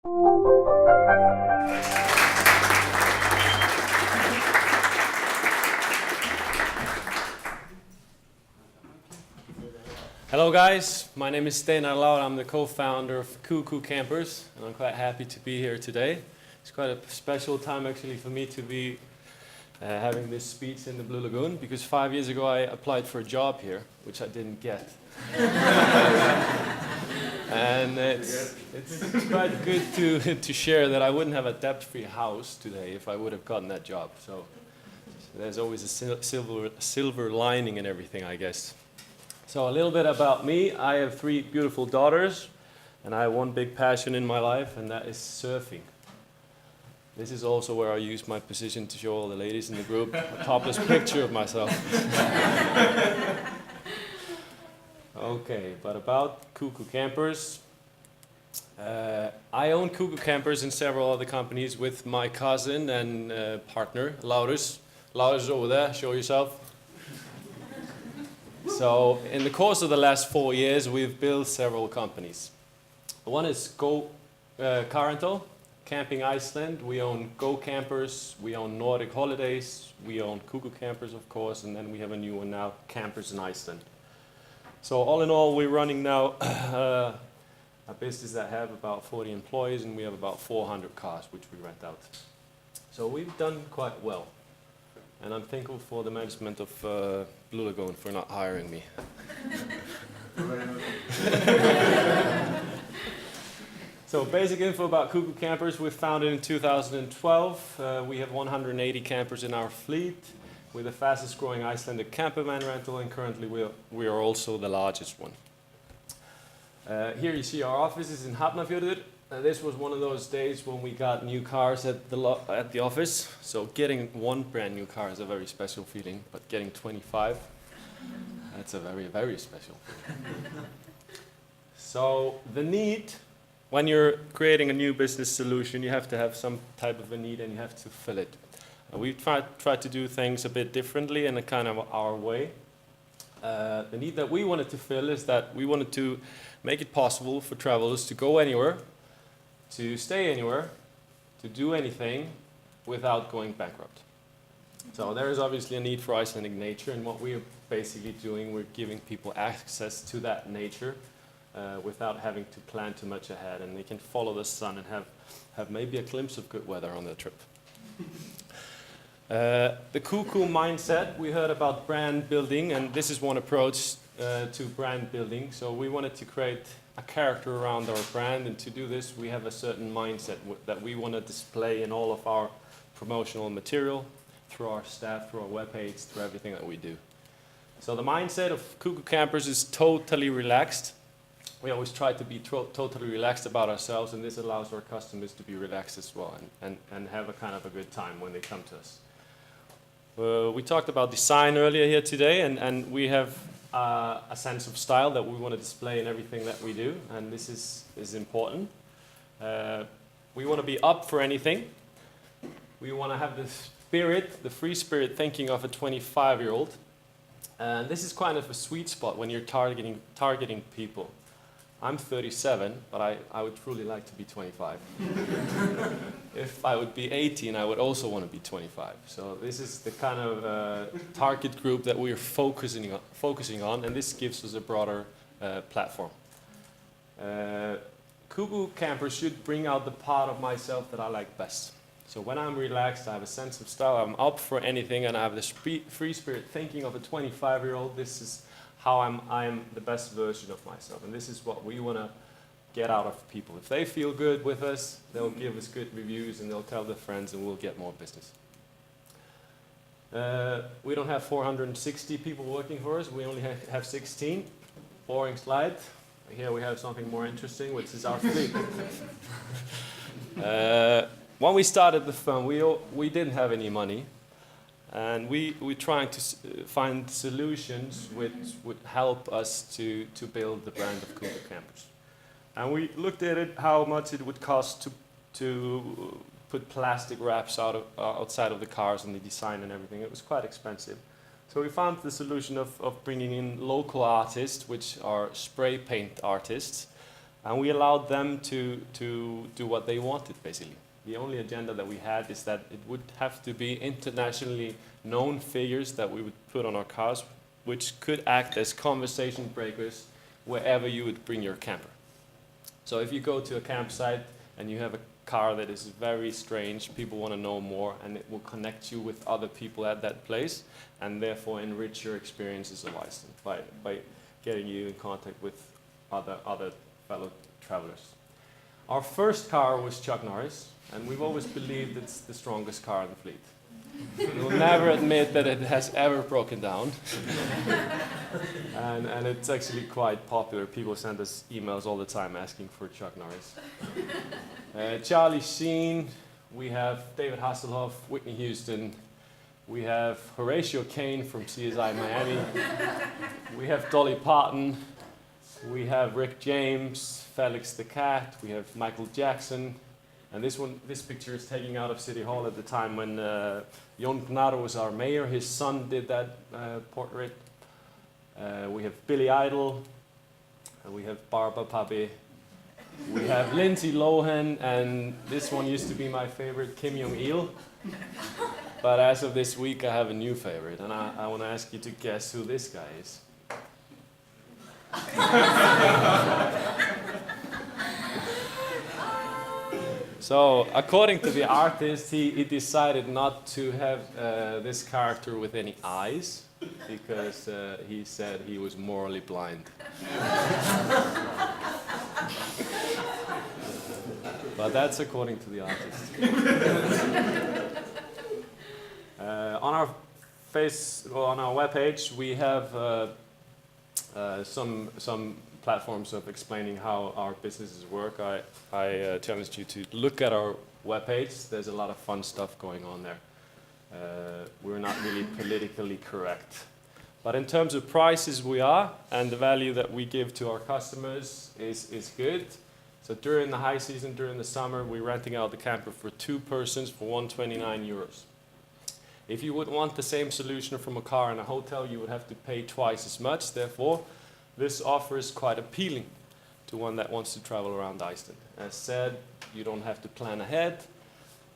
Hello guys, my name is Steinarr. I'm the co-founder of Cuckoo Campers, and I'm quite happy to be here today. It's quite a special time actually for me to be having this speech in the Blue Lagoon, because 5 years ago I applied for a job here, which I didn't get. And it's quite good to share that I wouldn't have a debt-free house today if I would have gotten that job. So there's always a silver lining in everything, I guess. So a little bit about me. I have 3 beautiful daughters, and I have one big passion in my life, and that is surfing. This is also where I use my position to show all the ladies in the group a topless picture of myself. Okay, but about Cuckoo Campers. I own Cuckoo Campers and several other companies with my cousin and partner, Laurens. Laurens is over there, show yourself. So, in the course of the last 4 years, we've built several companies. One is Car Rental, Camping Iceland. We own Go Campers, we own Nordic Holidays, we own Cuckoo Campers, of course, and then we have a new one now, Campers in Iceland. So, all in all, we're running now a business that have about 40 employees, and we have about 400 cars, which we rent out. So, we've done quite well. And I'm thankful for the management of Blue Lagoon for not hiring me. So basic info about Cuckoo Campers. We founded in 2012. We have 180 campers in our fleet. We're the fastest growing Icelandic campervan rental, and currently we are also the largest one. Here you see our offices in Hafnarfjörður. This was one of those days when we got new cars at the office. So getting one brand new car is a very special feeling, but getting 25, that's a very, very special feeling. So the need, when you're creating a new business solution, you have to have some type of a need and you have to fill it. We've tried to do things a bit differently in a kind of our way. The need that we wanted to fill is that we wanted to make it possible for travelers to go anywhere, to stay anywhere, to do anything without going bankrupt. So there is obviously a need for Icelandic nature, and what we're basically doing, we're giving people access to that nature without having to plan too much ahead, and they can follow the sun and have maybe a glimpse of good weather on their trip. The Cuckoo mindset, we heard about brand building, and this is one approach to brand building. So we wanted to create a character around our brand, and to do this we have a certain mindset that we want to display in all of our promotional material, through our staff, through our webpage, through everything that we do. So the mindset of Cuckoo Campers is totally relaxed. We always try to be totally relaxed about ourselves, and this allows our customers to be relaxed as well and have a kind of a good time when they come to us. We talked about design earlier here today, and we have a sense of style that we want to display in everything that we do, and this is important. We want to be up for anything. We want to have the spirit, the free spirit thinking of a 25-year-old. And this is kind of a sweet spot when you're targeting people. I'm 37, but I would truly like to be 25. If I would be 18, I would also want to be 25. So this is the kind of target group that we're focusing on, and this gives us a broader platform. Cuckoo Campers should bring out the part of myself that I like best. So when I'm relaxed, I have a sense of style, I'm up for anything, and I have this free spirit thinking of a 25-year-old. This is how I'm the best version of myself, and this is what we want to get out of people. If they feel good with us, they'll give us good reviews, and they'll tell their friends, and we'll get more business. We don't have 460 people working for us. We only have 16. Boring slide. Here we have something more interesting, which is our fleet. When we started the firm, we didn't have any money. And we're trying to find solutions which would help us to build the brand of Cuckoo Campers. And we looked at it, how much it would cost to put plastic wraps outside of the cars and the design and everything. It was quite expensive. So we found the solution of bringing in local artists, which are spray paint artists, And we allowed them to do what they wanted, basically. The only agenda that we had is that it would have to be internationally known figures that we would put on our cars, which could act as conversation breakers wherever you would bring your camper. So if you go to a campsite and you have a car that is very strange, people want to know more, and it will connect you with other people at that place, and therefore enrich your experiences of Iceland by getting you in contact with other fellow travelers. Our first car was Chuck Norris, and we've always believed it's the strongest car in the fleet. We'll never admit that it has ever broken down. and it's actually quite popular. People send us emails all the time asking for Chuck Norris. Charlie Sheen, we have David Hasselhoff, Whitney Houston, we have Horatio Kane from CSI Miami, we have Dolly Parton, we have Rick James, Felix the Cat, we have Michael Jackson, and this picture is taken out of City Hall at the time when Jon Gnarr was our mayor. His son did that portrait. We have Billy Idol, and we have Barbara Pape. We have Lindsay Lohan, and this one used to be my favorite, Kim Jong-il. But as of this week, I have a new favorite, and I want to ask you to guess who this guy is. So, according to the artist, he decided not to have this character with any eyes, because he said he was morally blind. But that's according to the artist. On our webpage, we have some platforms of explaining how our businesses work. I challenge you to look at our webpage. There's a lot of fun stuff going on there. We're not really politically correct. But in terms of prices, we are, and the value that we give to our customers is good. So during the high season, during the summer, we're renting out the camper for 2 persons for 129 euros. If you would want the same solution from a car in a hotel, you would have to pay twice as much. Therefore, this offer is quite appealing to one that wants to travel around Iceland. As said, you don't have to plan ahead,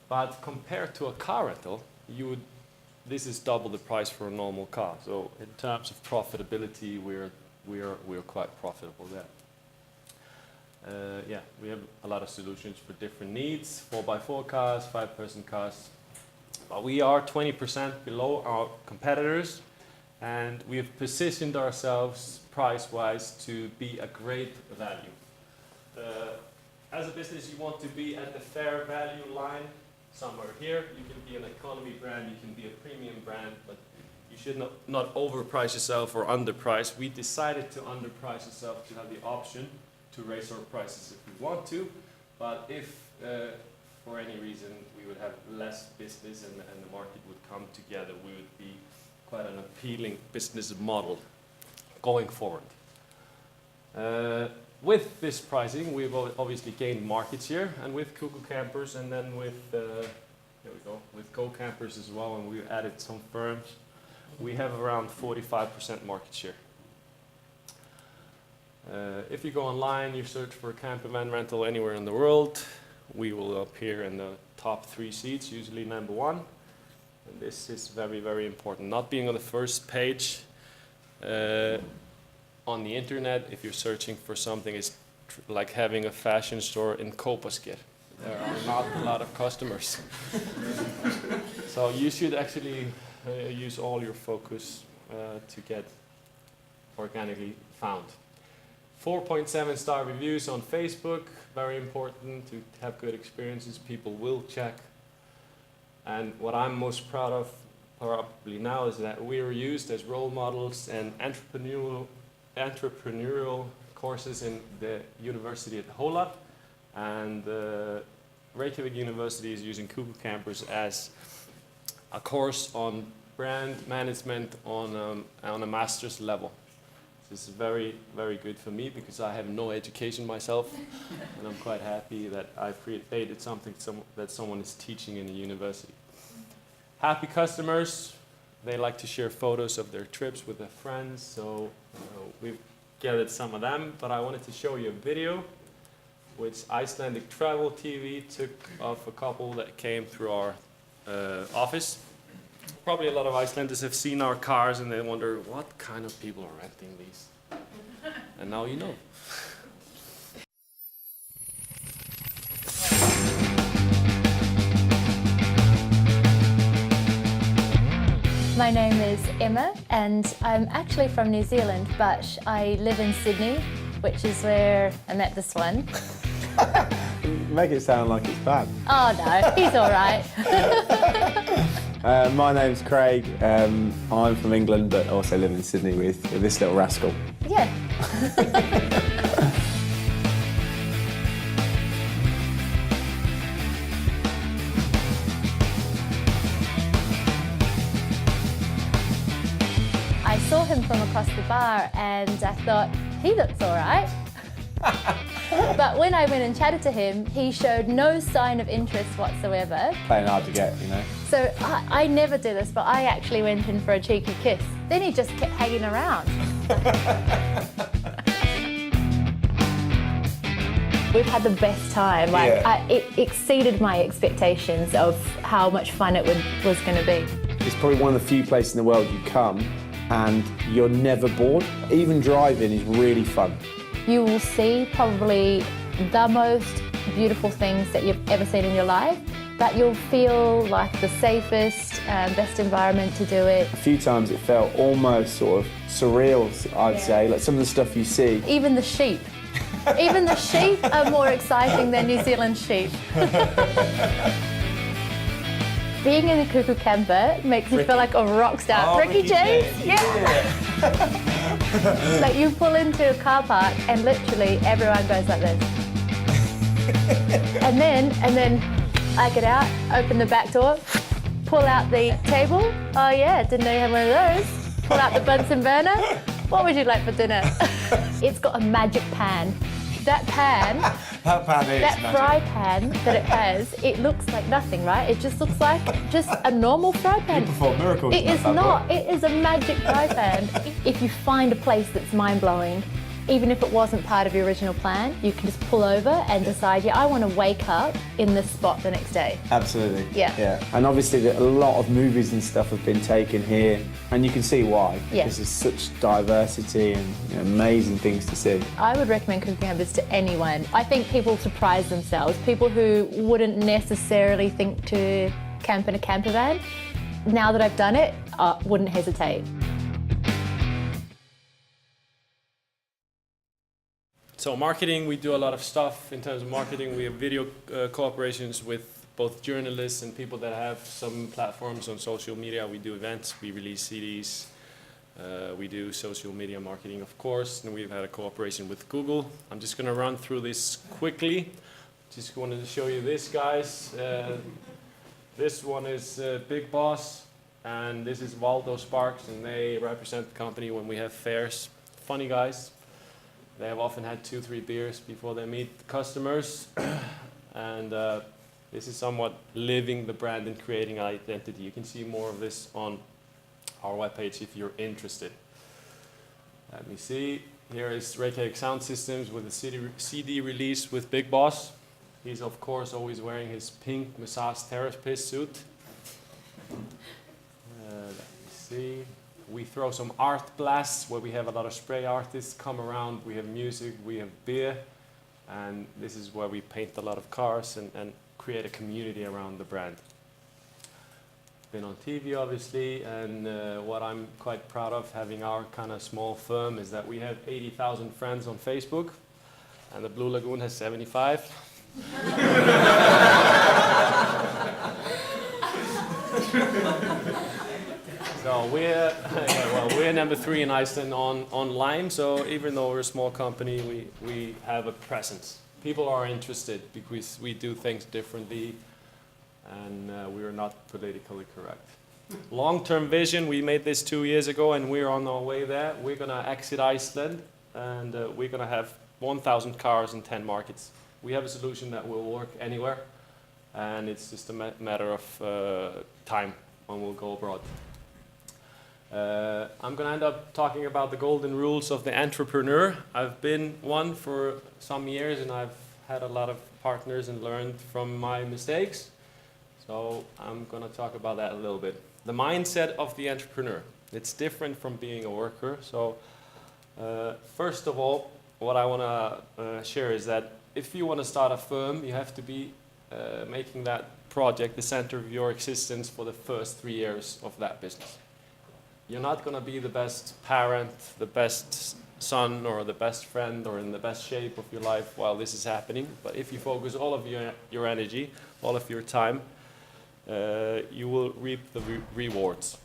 but compared to a car rental, this is double the price for a normal car. So in terms of profitability, we're quite profitable there. Yeah, we have a lot of solutions for different needs: 4x4 cars, 5-person cars. But we are 20% below our competitors, and we have positioned ourselves price-wise to be a great value. As a business, you want to be at the fair value line somewhere here. You can be an economy brand, you can be a premium brand, but you should not overprice yourself or underprice. We decided to underprice ourselves to have the option to raise our prices if we want to, but if for any reason we would have less business and the market would come together, we would be quite an appealing business model going forward. With this pricing, we've obviously gained market share, and with Cuckoo Campers, and then with with Go Campers as well, and we added some firms, we have around 45% market share. If you go online, you search for camper van rental anywhere in the world, we will appear in the top 3 seats, usually number 1. And this is very, very important. Not being on the first page on the internet, if you're searching for something, is like having a fashion store in Kópasker. There are not a lot of customers. So you should actually use all your focus to get organically found. 4.7 star reviews on Facebook, very important to have good experiences. People will check. And what I'm most proud of probably now is that we are used as role models and entrepreneurial courses in the university at Hólar, and Reykjavik University is using Cuckoo Campers as a course on brand management on a master's level. This is very, very good for me because I have no education myself, and I'm quite happy that I've created something that someone is teaching in a university. Happy customers, they like to share photos of their trips with their friends, so we've gathered some of them, but I wanted to show you a video which Icelandic travel TV took of a couple that came through our office. Probably a lot of Icelanders have seen our cars and they wonder what kind of people are renting these. And now you know. My name is Emma and I'm actually from New Zealand, but I live in Sydney, which is where I met this one. Make it sound like it's bad. Oh no, he's all right. My name's Craig. I'm from England, but also live in Sydney with this little rascal. Yeah. I saw him from across the bar and I thought, he looks all right. But when I went and chatted to him, he showed no sign of interest whatsoever. Playing hard to get, you know. So I never do this, but I actually went in for a cheeky kiss. Then he just kept hanging around. We've had the best time. It exceeded my expectations of how much fun it was going to be. It's probably one of the few places in the world you come and you're never bored. Even driving is really fun. You will see probably the most beautiful things that you've ever seen in your life, but you'll feel like the safest, best environment to do it. A few times it felt almost sort of surreal, I'd say, like some of the stuff you see. Even the sheep. Even the sheep are more exciting than New Zealand sheep. Being in a cuckoo camper makes you feel like a rock star. Oh, Ricky James? Yeah. Like you pull into a car park and literally everyone goes like this. and then I get out, open the back door, pull out the table. Oh yeah, didn't know you had one of those. Pull out the Bunsen burner. What would you like for dinner? It's got a magic pan. That pan, that fry pan that it has, it looks like nothing, right? It just looks like just a normal fry pan. You perform miracles. It is not. It is a magic fry pan. If you find a place that's mind-blowing, even if it wasn't part of your original plan, you can just pull over and decide, yeah, I want to wake up in this spot the next day. Absolutely. Yeah. And obviously a lot of movies and stuff have been taken here, and you can see why. Yeah. Because there's such diversity and amazing things to see. I would recommend cooking campers to anyone. I think people surprise themselves. People who wouldn't necessarily think to camp in a camper van, now that I've done it, wouldn't hesitate. So marketing, we do a lot of stuff in terms of marketing. We have video cooperations with both journalists and people that have some platforms on social media. We do events, we release CDs, we do social media marketing, of course, and we've had a cooperation with Google. I'm just going to run through this quickly. Just wanted to show you this, guys. This one is Big Boss, and this is Waldo Sparks, and they represent the company when we have fairs. Funny guys. They have often had 2-3 beers before they meet the customers. And this is somewhat living the brand and creating identity. You can see more of this on our webpage if you're interested. Let me see. Here is Reykjavik Sound Systems with a CD release with Big Boss. He's of course always wearing his pink massage therapist suit. Let me see. We throw some art blasts where we have a lot of spray artists come around. We have music, we have beer, and this is where we paint a lot of cars and create a community around the brand. Been on TV obviously, and what I'm quite proud of having our kind of small firm is that we have 80,000 friends on Facebook, and the Blue Lagoon has 75. So we're number 3 in Iceland online. So even though we're a small company, we have a presence. People are interested because we do things differently, and we are not politically correct. Long-term vision. We made this 2 years ago, and we're on our way there. We're gonna exit Iceland, and we're gonna have 1,000 cars in 10 markets. We have a solution that will work anywhere, and it's just a matter of time when we'll go abroad. I'm going to end up talking about the golden rules of the entrepreneur. I've been one for some years, and I've had a lot of partners and learned from my mistakes. So I'm going to talk about that a little bit. The mindset of the entrepreneur. It's different from being a worker. So first of all, what I want to share is that if you want to start a firm, you have to be making that project the center of your existence for the first 3 years of that business. You're not going to be the best parent, the best son, or the best friend, or in the best shape of your life while this is happening. But if you focus all of your energy, all of your time, you will reap the rewards.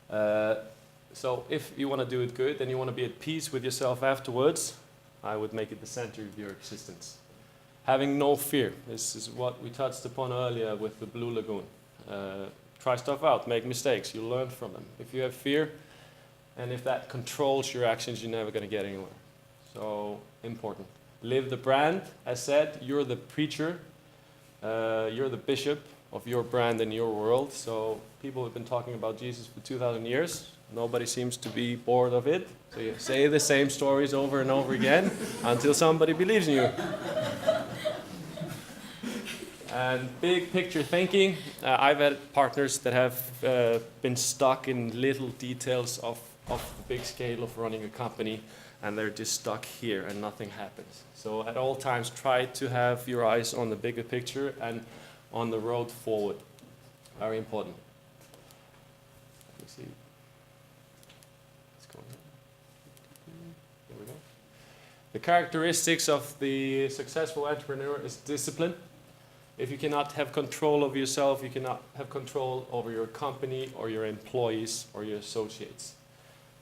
So if you want to do it good and you want to be at peace with yourself afterwards, I would make it the center of your existence. Having no fear. This is what we touched upon earlier with the Blue Lagoon. Try stuff out, make mistakes, you learn from them. If you have fear, and if that controls your actions, you're never going to get anywhere. So, important. Live the brand. As said, you're the preacher, you're the bishop of your brand and your world. So, people have been talking about Jesus for 2,000 years. Nobody seems to be bored of it. So you say the same stories over and over again until somebody believes in you. And big picture thinking. I've had partners that have been stuck in little details of the big scale of running a company, and they're just stuck here and nothing happens. So at all times, try to have your eyes on the bigger picture and on the road forward. Very important. Let me see. Let's go here. Here we go. The characteristics of the successful entrepreneur is discipline. If you cannot have control of yourself, you cannot have control over your company or your employees or your associates.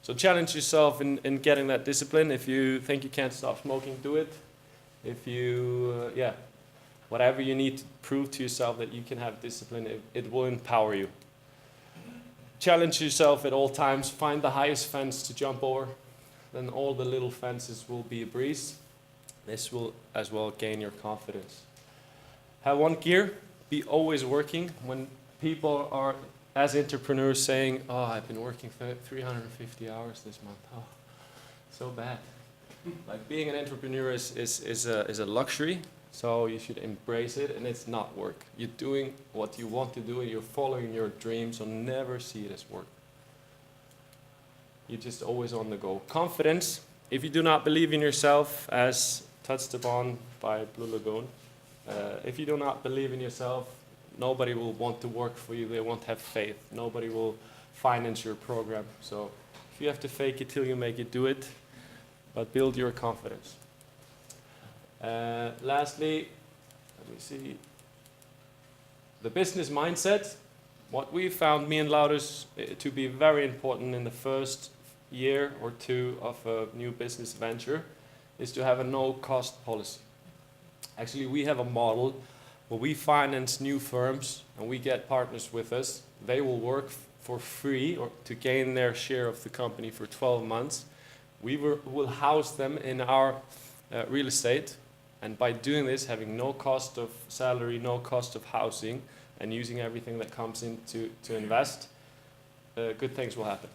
So challenge yourself in getting that discipline. If you think you can't stop smoking, do it. If you, whatever you need to prove to yourself that you can have discipline, it will empower you. Challenge yourself at all times. Find the highest fence to jump over. Then all the little fences will be a breeze. This will as well gain your confidence. Have one gear, be always working. When people are, as entrepreneurs, saying, oh, I've been working 350 hours this month. Oh, so bad. Like being an entrepreneur is a luxury, so you should embrace it, and it's not work. You're doing what you want to do, and you're following your dreams, so never see it as work. You're just always on the go. Confidence, if you do not believe in yourself, as touched upon by Blue Lagoon, if you do not believe in yourself, nobody will want to work for you. They won't have faith. Nobody will finance your program. So if you have to fake it till you make it, do it. But build your confidence. Lastly, let me see. The business mindset. What we found, me and Laurens, to be very important in the first year or two of a new business venture is to have a no-cost policy. Actually, we have a model where we finance new firms and we get partners with us. They will work for free or to gain their share of the company for 12 months. We will house them in our real estate. And by doing this, having no cost of salary, no cost of housing, and using everything that comes in to invest, good things will happen.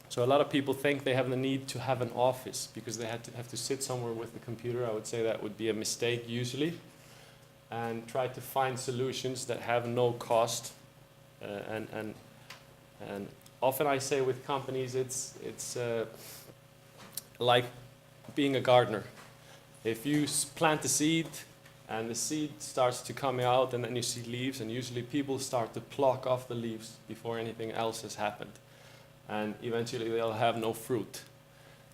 So a lot of people think they have the need to have an office because they have to sit somewhere with the computer. I would say that would be a mistake usually. And try to find solutions that have no cost. And often I say with companies, it's like being a gardener. If you plant a seed and the seed starts to come out and then you see leaves, and usually people start to pluck off the leaves before anything else has happened. And eventually they'll have no fruit.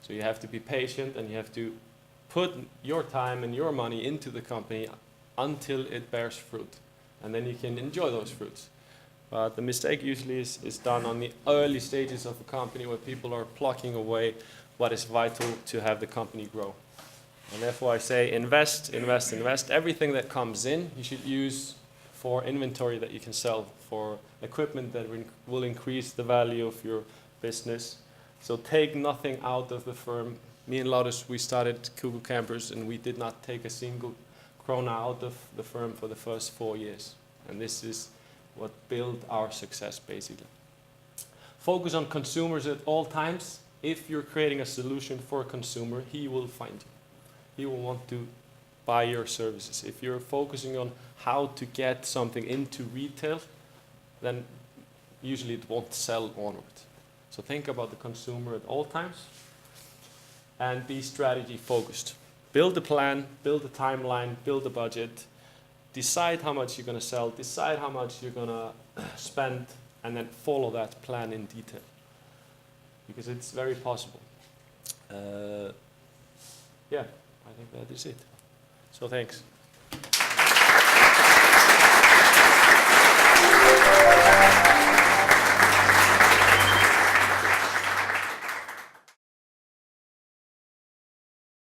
So you have to be patient and you have to put your time and your money into the company until it bears fruit. And then you can enjoy those fruits. But the mistake usually is done on the early stages of a company where people are plucking away what is vital to have the company grow. And therefore I say invest, invest, invest. Everything that comes in you should use for inventory that you can sell, for equipment that will increase the value of your business. So take nothing out of the firm. Me and Laurens, we started Kugu Campers and we did not take a single krona out of the firm for the first 4 years. And this is what built our success basically. Focus on consumers at all times. If you're creating a solution for a consumer, he will find you. He will want to buy your services. If you're focusing on how to get something into retail, then usually it won't sell onward. So think about the consumer at all times and be strategy focused. Build a plan, build a timeline, build a budget, decide how much you're going to sell, decide how much you're going to spend, and then follow that plan in detail. Because it's very possible. Yeah, I think that is it. So thanks.